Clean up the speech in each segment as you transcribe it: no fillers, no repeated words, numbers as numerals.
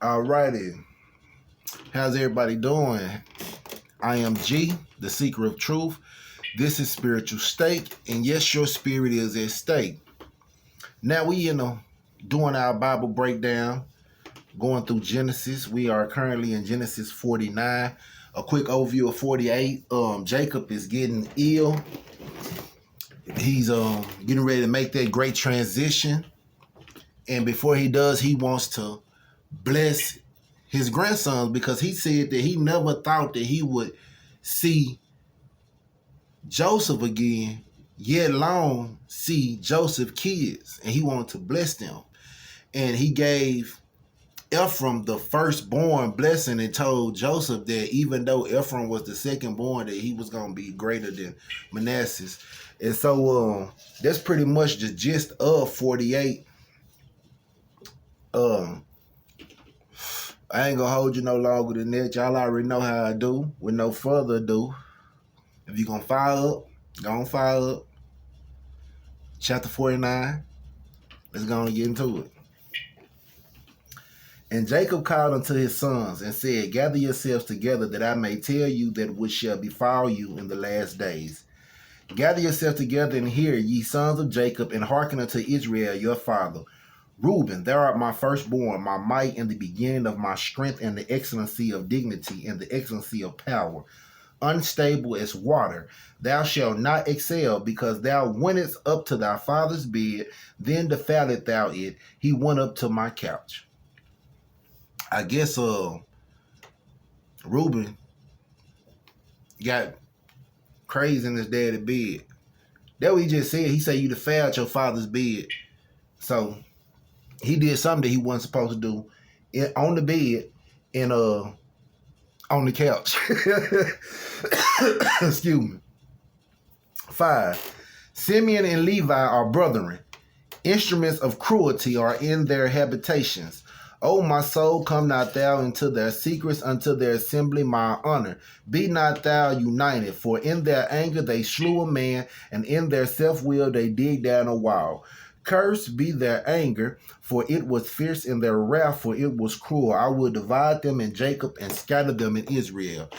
Alrighty, how's everybody doing? I am G, the seeker of truth. This is Spiritual State, and yes, your spirit is at stake. Now we, doing our Bible breakdown, going through Genesis. We are currently in Genesis 49. A quick overview of 48. Jacob is getting ill. He's getting ready to make that great transition, and before he does, he wants to bless his grandsons because he said that he never thought that he would see Joseph again, yet long see Joseph's kids, and he wanted to bless them. And he gave Ephraim the firstborn blessing and told Joseph that even though Ephraim was the secondborn, that he was going to be greater than Manasseh. And so that's pretty much the gist of 48. I ain't gonna hold you no longer than that. Y'all already know how I do. With no further ado, if you're gonna fire up, go on fire up. Chapter 49. Let's go and get into it. And Jacob called unto his sons and said, Gather yourselves together that I may tell you that which shall befall you in the last days. Gather yourselves together and hear, ye sons of Jacob, and hearken unto Israel your father. Reuben, thou art my firstborn, my might, and the beginning of my strength, and the excellency of dignity, and the excellency of power. Unstable as water, thou shalt not excel, because thou wentest up to thy father's bed, then defiled thou it. He went up to my couch. I guess Reuben got crazy in his daddy's bed. That what he just said. He said you defiled your father's bed. So he did something that he wasn't supposed to do on the bed and on the couch. Excuse me. 5. Simeon and Levi are brethren. Instruments of cruelty are in their habitations. O my soul, come not thou into their secrets, unto their assembly my honor. Be not thou united, for in their anger they slew a man, and in their self-will they dig down a wall. Cursed be their anger, for it was fierce, in their wrath, for it was cruel. I will divide them in Jacob and scatter them in Israel.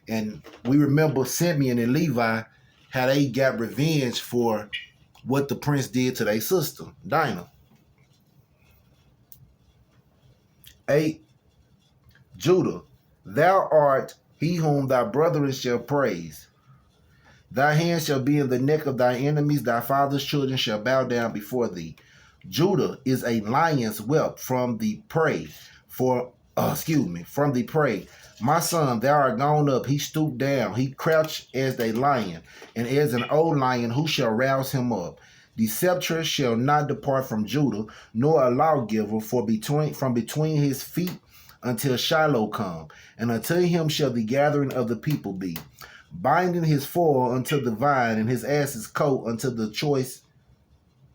And we remember Simeon and Levi, how they got revenge for what the prince did to their sister, Dinah. 8. Judah, thou art he whom thy brethren shall praise. Thy hand shall be in the neck of thy enemies, thy father's children shall bow down before thee. Judah is a lion's whelp from the prey, from the prey. My son, thou art gone up, he stooped down, he crouched as a lion, and as an old lion, who shall rouse him up? The scepter shall not depart from Judah, nor a lawgiver from between his feet until Shiloh come, and unto him shall the gathering of the people be. Binding his foal unto the vine, and his ass's coat unto the choice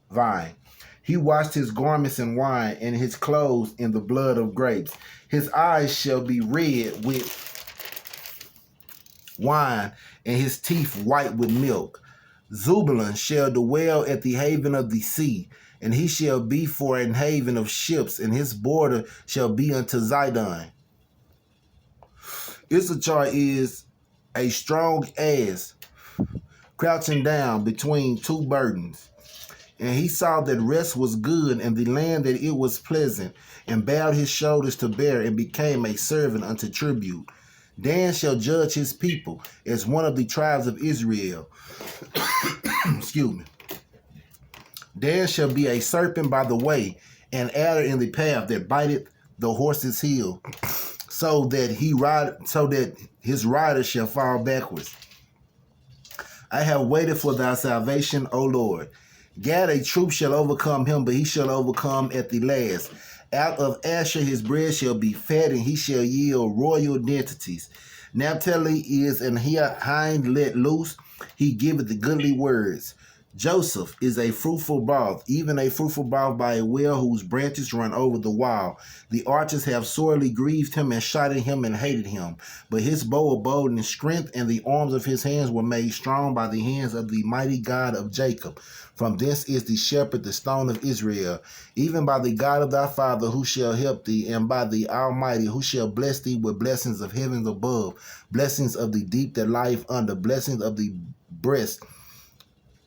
vine. He washed his garments in wine, and his clothes in the blood of grapes. His eyes shall be red with wine, and his teeth white with milk. Zebulun shall dwell at the haven of the sea, and he shall be for an haven of ships, and his border shall be unto Zidon. Issachar is a strong ass, crouching down between two burdens. And he saw that rest was good, and the land that it was pleasant, and bowed his shoulders to bear, and became a servant unto tribute. Dan shall judge his people as one of the tribes of Israel. Excuse me. Dan shall be a serpent by the way, an adder in the path that biteth the horse's heel, so that his rider shall fall backwards. I have waited for thy salvation, O Lord. Gad, a troop shall overcome him, but he shall overcome at the last. Out of Asher his bread shall be fat, and he shall yield royal identities. Naphtali is an hind let loose, he giveth the goodly words. Joseph is a fruitful bough, even a fruitful bough by a well whose branches run over the wall. The archers have sorely grieved him and shot at him and hated him. But his bow abode in strength, and the arms of his hands were made strong by the hands of the mighty God of Jacob. From thence is the shepherd, the stone of Israel, even by the God of thy father, who shall help thee, and by the Almighty, who shall bless thee with blessings of heavens above, blessings of the deep that lieth under, blessings of the breast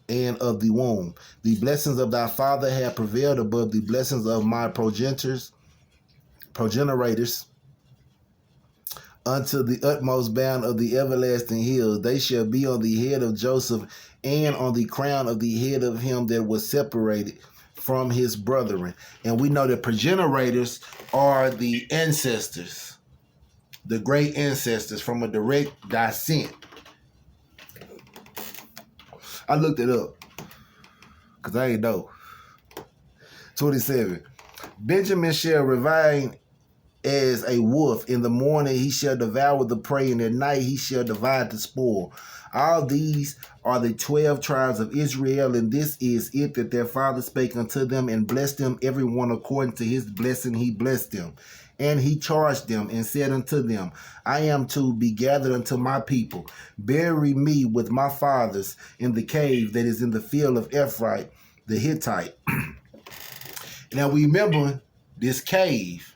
and of the womb. The blessings of thy father have prevailed above the blessings of my progenitors, unto the utmost bound of the everlasting hills. They shall be on the head of Joseph, and on the crown of the head of him that was separated from his brethren. And we know that progenitors are the ancestors, the great ancestors from a direct descent. I looked it up because I ain't know. 27. Benjamin shall revive as a wolf. In the morning he shall devour the prey, and at night he shall divide the spoil. All these are the 12 tribes of Israel, and this is it that their father spake unto them, and blessed them every one according to his blessing he blessed them. And he charged them and said unto them, I am to be gathered unto my people. Bury me with my fathers in the cave that is in the field of Ephraim the Hittite. Now we remember this cave.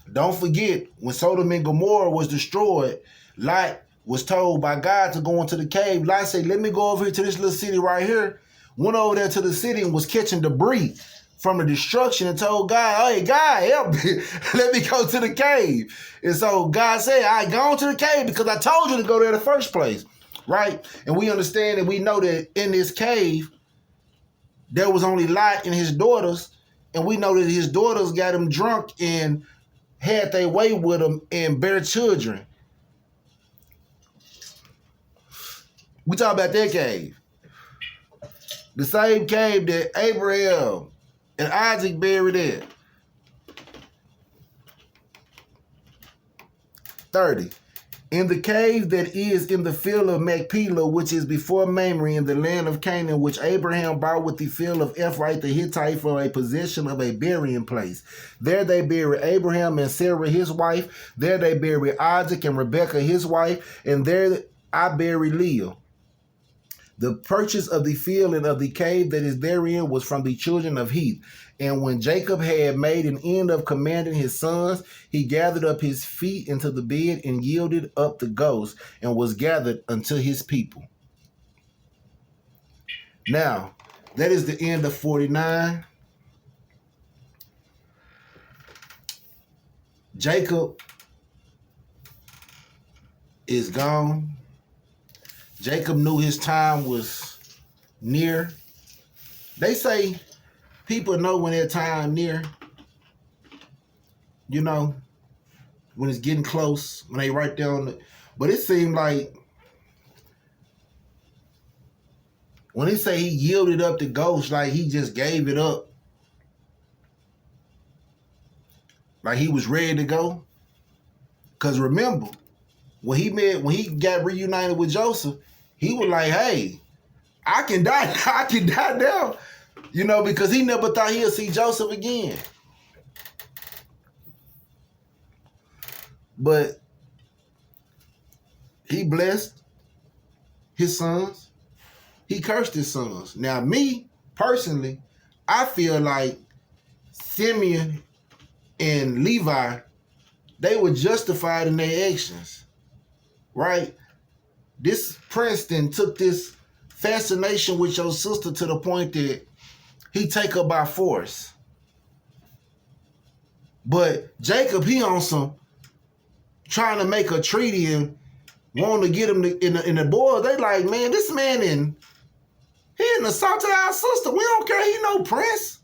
Don't forget, when Sodom and Gomorrah was destroyed, Lot was told by God to go into the cave. Lot said, let me go over here to this little city right here. Went over there to the city and was catching debris from the destruction and told God, hey, God, help me. Let me go to the cave. And so God said, I gone to the cave because I told you to go there in the first place, right? And we understand and we know that in this cave, there was only Lot and his daughters. And we know that his daughters got him drunk and had their way with him and bear children. We talk about that cave. The same cave that Abraham and Isaac buried in. 30. In the cave that is in the field of Machpelah, which is before Mamre in the land of Canaan, which Abraham bought with the field of Ephraim the Hittite for a possession of a burying place. There they buried Abraham and Sarah his wife. There they buried Isaac and Rebekah his wife. And there I buried Leah. The purchase of the field and of the cave that is therein was from the children of Heth. And when Jacob had made an end of commanding his sons, he gathered up his feet into the bed and yielded up the ghost and was gathered unto his people. Now, that is the end of 49. Jacob is gone. Jacob knew his time was near. They say people know when their time near. You know, when it's getting close, when they write down. But it seemed like when they say he yielded up the ghost, like he just gave it up. Like he was ready to go. Because remember, when he got reunited with Joseph, he was like, hey, I can die. I can die now. You know, because he never thought he'll see Joseph again. But he blessed his sons. He cursed his sons. Now, me, personally, I feel like Simeon and Levi, they were justified in their actions, right? This Princeton took this fascination with your sister to the point that he take her by force. But Jacob, he on some trying to make a treaty and wanting to get him in the boys. They like, man, this man he assaulted our sister. We don't care. He no prince.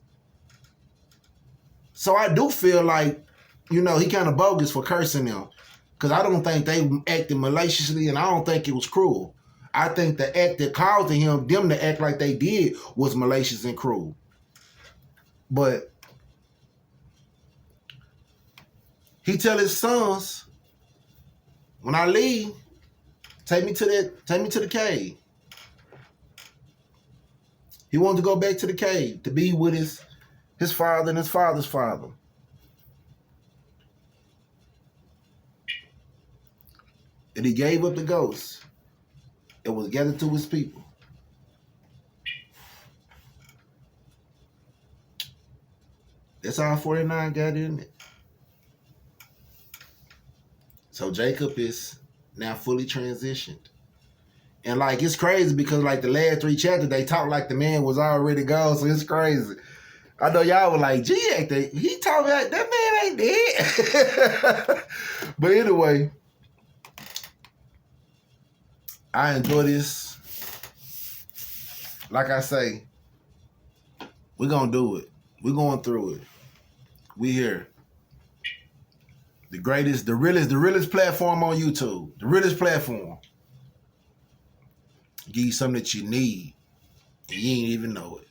So I do feel like, you know, he kind of bogus for cursing them. Because I don't think they acted maliciously, and I don't think it was cruel. I think the act that caused them to act like they did was malicious and cruel. But he tell his sons, when I leave, take me to the cave. He wanted to go back to the cave to be with his father and his father's father. And he gave up the ghost and was gathered to his people. That's all 49 got in it. So Jacob is now fully transitioned. And like, it's crazy because like the last 3 chapters, they talk like the man was already gone. So it's crazy. I know y'all were like, gee, he talking about that man ain't dead. But anyway, I enjoy this. Like I say, we're going to do it. We're going through it. We here. The greatest, the realest platform on YouTube. The realest platform. Give you something that you need, and you ain't even know it.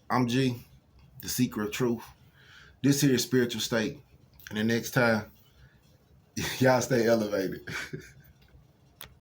I'm G, the Seeker of Truth. This here is Spiritual State. And the next time, y'all stay elevated.